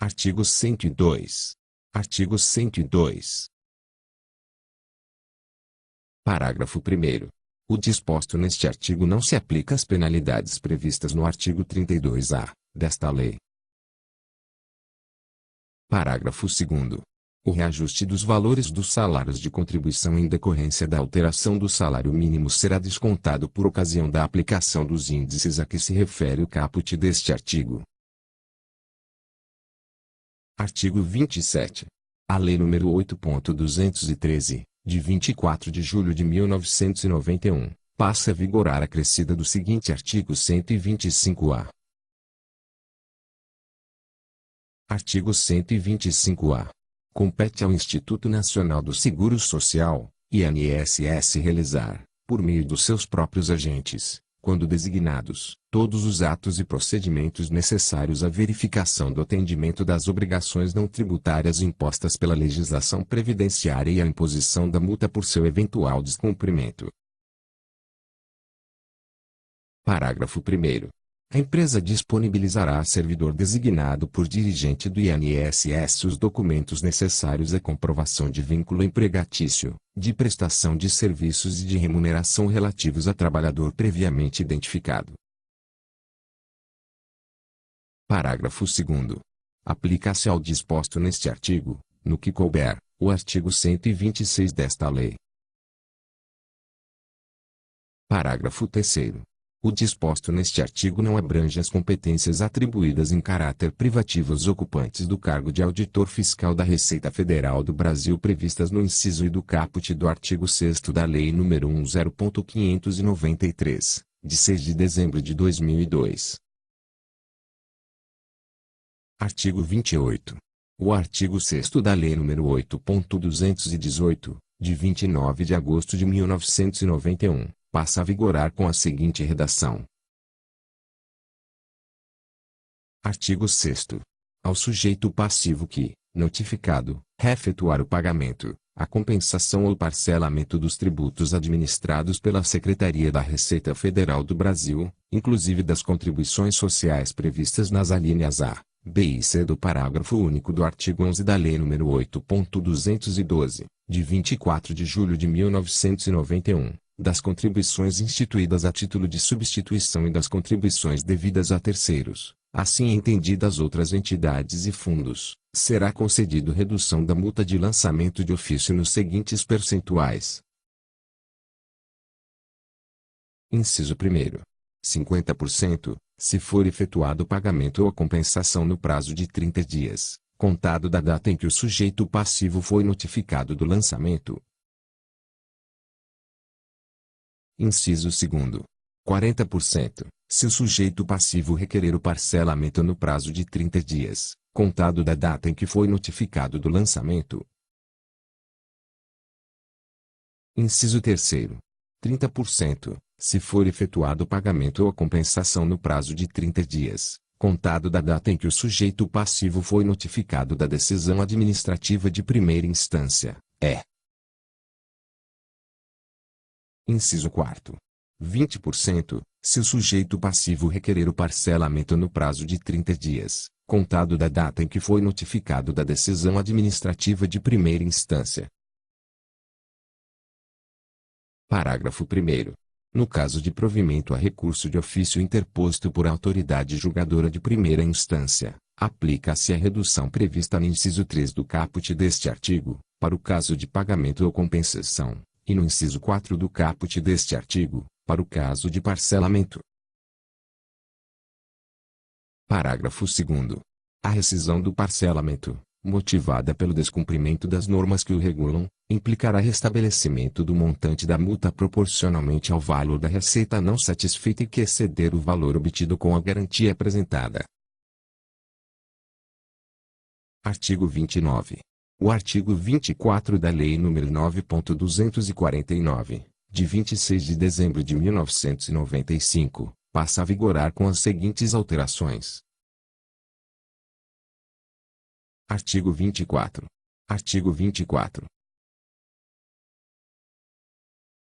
Artigo 102. Artigo 102. Parágrafo 1º. O disposto neste artigo não se aplica às penalidades previstas no artigo 32-A desta lei. Parágrafo 2º. O reajuste dos valores dos salários de contribuição em decorrência da alteração do salário mínimo será descontado por ocasião da aplicação dos índices a que se refere o caput deste artigo. Artigo 27. A Lei nº 8.213, de 24 de julho de 1991, passa a vigorar acrescida do seguinte artigo 125-A. Artigo 125-A. Compete ao Instituto Nacional do Seguro Social, INSS, realizar, por meio dos seus próprios agentes, quando designados, todos os atos e procedimentos necessários à verificação do atendimento das obrigações não tributárias impostas pela legislação previdenciária e à imposição da multa por seu eventual descumprimento. Parágrafo 1º. A empresa disponibilizará a servidor designado por dirigente do INSS os documentos necessários à comprovação de vínculo empregatício, de prestação de serviços e de remuneração relativos a trabalhador previamente identificado. Parágrafo 2º. Aplica-se ao disposto neste artigo, no que couber, o artigo 126 desta lei. Parágrafo 3º. O disposto neste artigo não abrange as competências atribuídas em caráter privativo aos ocupantes do cargo de auditor fiscal da Receita Federal do Brasil previstas no inciso I do caput do artigo 6º da Lei nº 10.593, de 6 de dezembro de 2002. Artigo 28. O artigo 6º da Lei nº 8.218, de 29 de agosto de 1991, passa a vigorar com a seguinte redação. Artigo 6º. Ao sujeito passivo que, notificado, efetuar o pagamento, a compensação ou parcelamento dos tributos administrados pela Secretaria da Receita Federal do Brasil, inclusive das contribuições sociais previstas nas alíneas A, B e C do parágrafo único do artigo 11 da Lei nº 8.212, de 24 de julho de 1991, das contribuições instituídas a título de substituição e das contribuições devidas a terceiros, assim entendidas outras entidades e fundos, será concedido redução da multa de lançamento de ofício nos seguintes percentuais. Inciso 1º. 50%, se for efetuado o pagamento ou a compensação no prazo de 30 dias, contado da data em que o sujeito passivo foi notificado do lançamento. Inciso 2º. 40%, se o sujeito passivo requerer o parcelamento no prazo de 30 dias, contado da data em que foi notificado do lançamento. Inciso 3º. 30%, se for efetuado o pagamento ou a compensação no prazo de 30 dias, contado da data em que o sujeito passivo foi notificado da decisão administrativa de primeira instância, Inciso 4º. 20%, se o sujeito passivo requerer o parcelamento no prazo de 30 dias, contado da data em que foi notificado da decisão administrativa de primeira instância. Parágrafo 1º. No caso de provimento a recurso de ofício interposto por autoridade julgadora de primeira instância, aplica-se a redução prevista no inciso 3 do caput deste artigo, para o caso de pagamento ou compensação, e no inciso 4 do caput deste artigo, para o caso de parcelamento. Parágrafo 2º. A rescisão do parcelamento, motivada pelo descumprimento das normas que o regulam, implicará restabelecimento do montante da multa proporcionalmente ao valor da receita não satisfeita e que exceder o valor obtido com a garantia apresentada. Artigo 29. O artigo 24 da Lei nº 9.249, de 26 de dezembro de 1995, passa a vigorar com as seguintes alterações. Artigo 24. Artigo 24.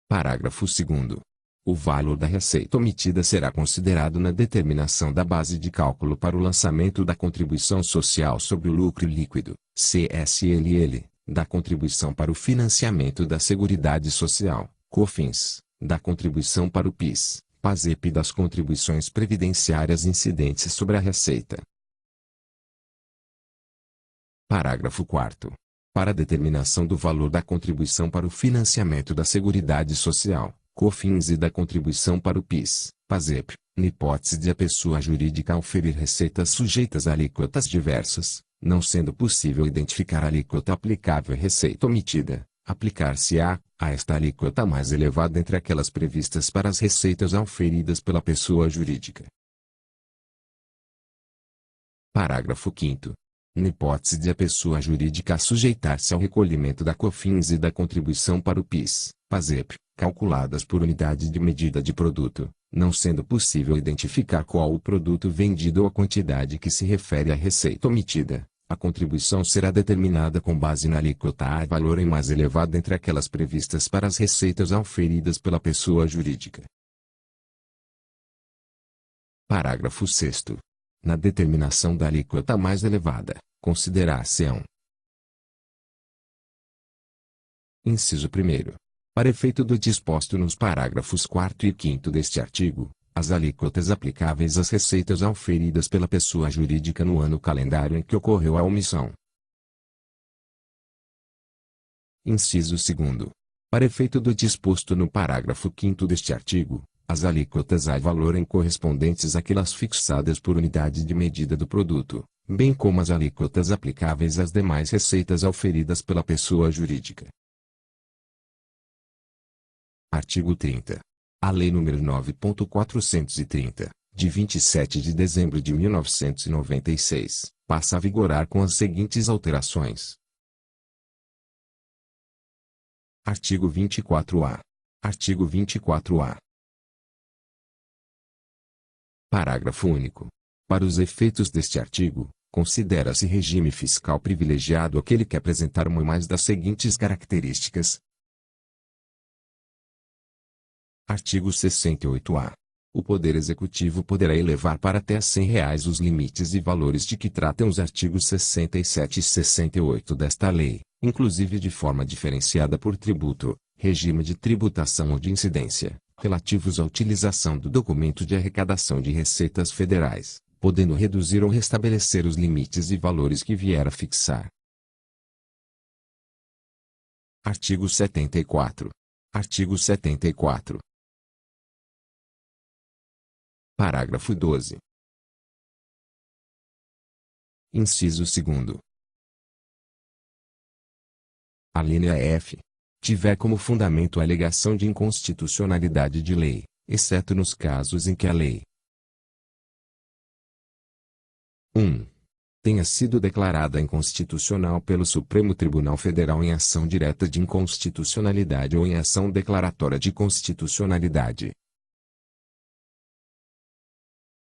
Parágrafo 2º. O valor da receita omitida será considerado na determinação da base de cálculo para o lançamento da Contribuição Social sobre o Lucro Líquido, CSLL, da Contribuição para o Financiamento da Seguridade Social, COFINS, da Contribuição para o PIS, PASEP e das contribuições previdenciárias incidentes sobre a receita. Parágrafo 4º. Para a determinação do valor da contribuição para o financiamento da Seguridade Social, COFINS e da contribuição para o PIS, PASEP, na hipótese de a pessoa jurídica oferir receitas sujeitas a alíquotas diversas, não sendo possível identificar a alíquota aplicável à receita omitida, aplicar-se-á a esta alíquota mais elevada entre aquelas previstas para as receitas auferidas pela pessoa jurídica. Parágrafo 5º. Na hipótese de a pessoa jurídica sujeitar-se ao recolhimento da COFINS e da contribuição para o PIS, PASEP, calculadas por unidade de medida de produto, não sendo possível identificar qual o produto vendido ou a quantidade que se refere à receita omitida, a contribuição será determinada com base na alíquota a valor em mais elevada entre aquelas previstas para as receitas auferidas pela pessoa jurídica. Parágrafo 6º. Na determinação da alíquota mais elevada, considerar-se-ão: Inciso 1º. Para efeito do disposto nos parágrafos 4º e 5º deste artigo, as alíquotas aplicáveis às receitas auferidas pela pessoa jurídica no ano calendário em que ocorreu a omissão. Inciso 2º. Para efeito do disposto no parágrafo 5º deste artigo, as alíquotas a valor em correspondentes àquelas fixadas por unidade de medida do produto, bem como as alíquotas aplicáveis às demais receitas auferidas pela pessoa jurídica. Artigo 30. A Lei nº 9.430, de 27 de dezembro de 1996, passa a vigorar com as seguintes alterações. Artigo 24-A. Artigo 24-A. Parágrafo único. Para os efeitos deste artigo, considera-se regime fiscal privilegiado aquele que apresentar uma ou mais das seguintes características. Artigo 68-A. O Poder Executivo poderá elevar para até R$ 100 os limites e valores de que tratam os artigos 67 e 68 desta lei, inclusive de forma diferenciada por tributo, regime de tributação ou de incidência, relativos à utilização do documento de arrecadação de receitas federais, podendo reduzir ou restabelecer os limites e valores que vier a fixar. Artigo 74. Artigo 74. Parágrafo 12. Inciso 2º. A linha F. Tiver como fundamento a alegação de inconstitucionalidade de lei, exceto nos casos em que a lei 1. Tenha sido declarada inconstitucional pelo Supremo Tribunal Federal em ação direta de inconstitucionalidade ou em ação declaratória de constitucionalidade.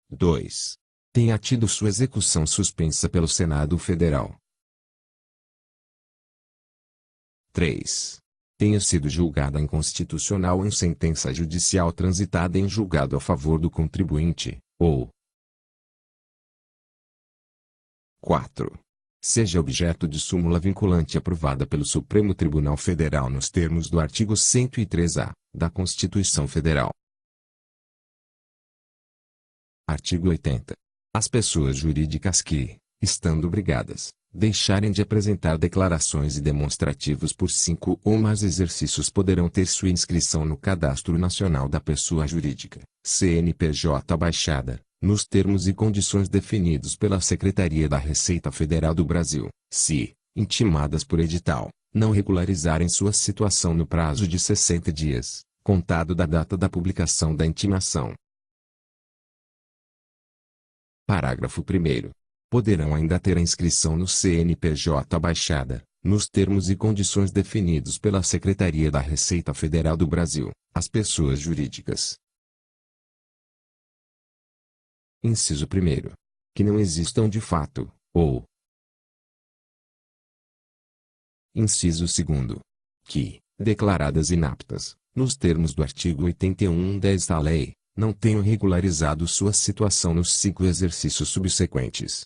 2. Tenha tido sua execução suspensa pelo Senado Federal. 3. Tenha sido julgada inconstitucional em sentença judicial transitada em julgado a favor do contribuinte, ou 4. Seja objeto de súmula vinculante aprovada pelo Supremo Tribunal Federal nos termos do artigo 103-A da Constituição Federal. Artigo 80. As pessoas jurídicas que, estando obrigadas, deixarem de apresentar declarações e demonstrativos por 5 ou mais exercícios poderão ter sua inscrição no Cadastro Nacional da Pessoa Jurídica, CNPJ baixada, nos termos e condições definidos pela Secretaria da Receita Federal do Brasil, se, intimadas por edital, não regularizarem sua situação no prazo de 60 dias, contado da data da publicação da intimação. Parágrafo 1º. Poderão ainda ter a inscrição no CNPJ baixada, nos termos e condições definidos pela Secretaria da Receita Federal do Brasil, as pessoas jurídicas. Inciso 1º. Que não existam de fato, ou. Inciso 2º. Que, declaradas inaptas, nos termos do artigo 81-10 da lei, não tenham regularizado sua situação nos 5 exercícios subsequentes.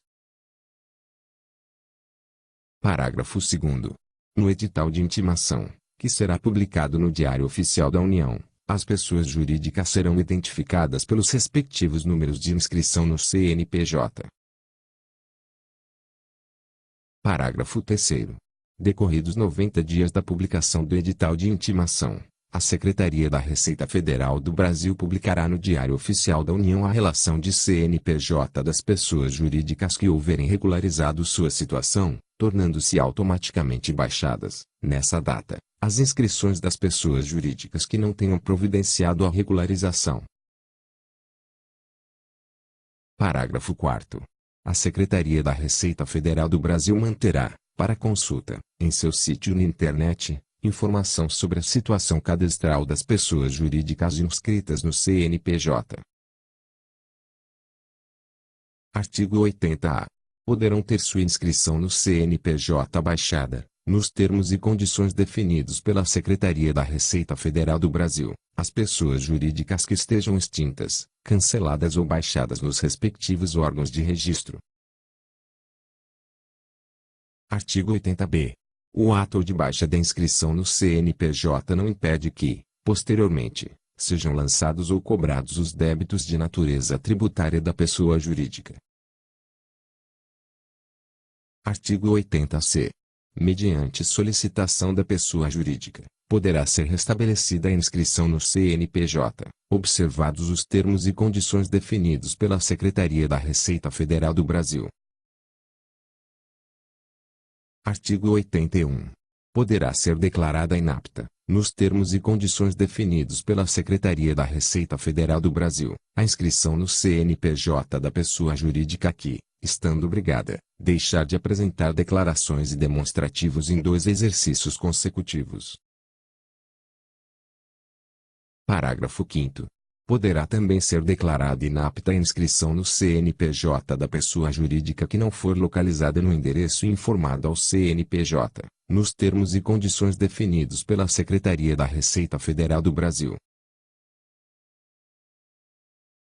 Parágrafo 2º. No edital de intimação, que será publicado no Diário Oficial da União, as pessoas jurídicas serão identificadas pelos respectivos números de inscrição no CNPJ. Parágrafo 3º. Decorridos 90 dias da publicação do edital de intimação, a Secretaria da Receita Federal do Brasil publicará no Diário Oficial da União a relação de CNPJ das pessoas jurídicas que houverem regularizado sua situação, tornando-se automaticamente baixadas, nessa data, as inscrições das pessoas jurídicas que não tenham providenciado a regularização. Parágrafo 4º. A Secretaria da Receita Federal do Brasil manterá, para consulta, em seu sítio na internet, informação sobre a situação cadastral das pessoas jurídicas inscritas no CNPJ. Artigo 80-A. Poderão ter sua inscrição no CNPJ baixada, nos termos e condições definidos pela Secretaria da Receita Federal do Brasil, as pessoas jurídicas que estejam extintas, canceladas ou baixadas nos respectivos órgãos de registro. Artigo 80-B. O ato de baixa da inscrição no CNPJ não impede que, posteriormente, sejam lançados ou cobrados os débitos de natureza tributária da pessoa jurídica. Artigo 80-C. Mediante solicitação da pessoa jurídica, poderá ser restabelecida a inscrição no CNPJ, observados os termos e condições definidos pela Secretaria da Receita Federal do Brasil. Artigo 81. Poderá ser declarada inapta, nos termos e condições definidos pela Secretaria da Receita Federal do Brasil, a inscrição no CNPJ da pessoa jurídica que, estando obrigada, deixar de apresentar declarações e demonstrativos em 2 exercícios consecutivos. Parágrafo 5º. Poderá também ser declarada inapta a inscrição no CNPJ da pessoa jurídica que não for localizada no endereço informado ao CNPJ, nos termos e condições definidos pela Secretaria da Receita Federal do Brasil.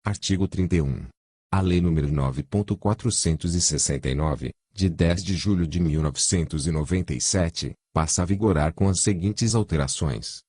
Artigo 31. A Lei nº 9.469, de 10 de julho de 1997, passa a vigorar com as seguintes alterações.